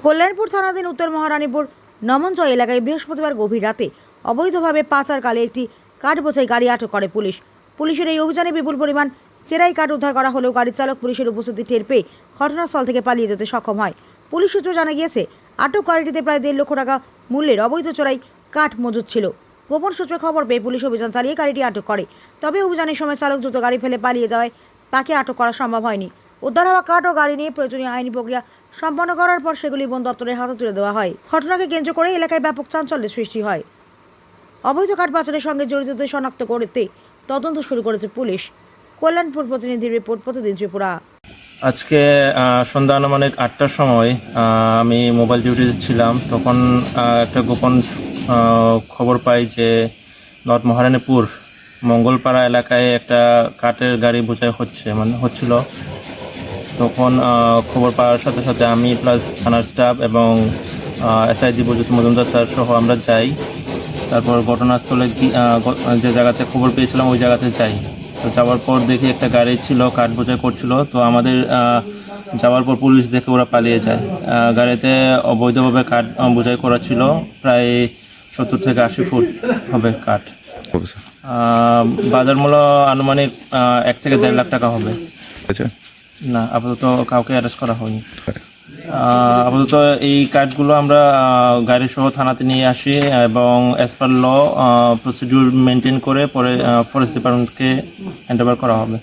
কল্যাণপুর থানাধীন উত্তর মহারানীপুর নমনজয় এলাকায় বৃহস্পতিবার গভীর রাতে অবৈধভাবে পাচার কালে একটি কাঠ বোঝাই গাড়ি আটক করে পুলিশ। পুলিশের এই অভিযানে বিপুল পরিমাণ চেরাই কাঠ উদ্ধার করা হলেও গাড়ির চালক পুলিশের উপস্থিতি টের পেয়ে ঘটনাস্থল থেকে পালিয়ে যেতে সক্ষম হয়। পুলিশ সূত্রে জানা গিয়েছে, আটক গাড়িটিতে প্রায় 1.5 লক্ষ টাকা মূল্যের অবৈধ চোরাই কাঠ মজুত ছিল। গোপন সূত্রে খবর পেয়ে পুলিশ অভিযান চালিয়ে গাড়িটি আটক করে। তবে অভিযানের সময় চালক দ্রুত গাড়ি ফেলে পালিয়ে যাওয়ায় তাকে আটক করা সম্ভব হয়নি। উদ্ধার হওয়া কাঠ ও গাড়ি নিয়ে প্রয়োজনীয় আইনি প্রক্রিয়া সম্পন্ন করার পর সেগুলি বন দপ্তরের হাতে তুলে দেওয়া হয়। ঘটনাকে কেন্দ্র করে এলাকায় ব্যাপক চাঞ্চল্যের সৃষ্টি হয়। অবৈধ কাঠ পাচারের সঙ্গে জড়িতদের শনাক্ত করতে তদন্ত শুরু করেছে পুলিশ। কল্যাণপুর প্রতিনিধির রিপোর্ট, প্রতিদিন ত্রিপুরা। আজকে সন্ধ্যা আনুমানিক 8টার সময় আমি মোবাইল ডিউটিতে ছিলাম। তখন একটা গোপন খবর পাই যে নর্থ মহারানীপুর মঙ্গলপাড়া এলাকায় একটা কাঠের গাড়ি বোঝাই হচ্ছিল। তখন খবর পাওয়ার সাথে সাথে আমি প্লাস থানার স্টাফ এবং এসআইজি বৈদ্যুৎ মজুমদার স্যার সহ আমরা যাই। তারপর ঘটনাস্থলে যে জায়গাতে খবর পেয়েছিলাম ওই জায়গাতে যাই। তো যাওয়ার পর দেখি একটা গাড়ি ছিল, কাঠ বোঝাই করছিল। তো আমাদের যাওয়ার পর পুলিশ দেখে ওরা পালিয়ে যায়। গাড়িতে অবৈধভাবে কাঠ বোঝাই করা ছিল, প্রায় 70 থেকে 80 ফুট হবে কাঠ। বাজার মূল্য আনুমানিক 1 থেকে 1.5 লাখ টাকা হবে। না, আপাতত কাউকে অ্যারেস্ট করা হয়নি। আপাতত এই কার্ডগুলো আমরা গাড়ি সহ থানাতে নিয়ে আসি এবং অ্যাজ পার ল প্রসিডিউর মেনটেন করে পরে ফরেস্ট ডিপার্টমেন্টকে হ্যান্ড ওভার করা হবে।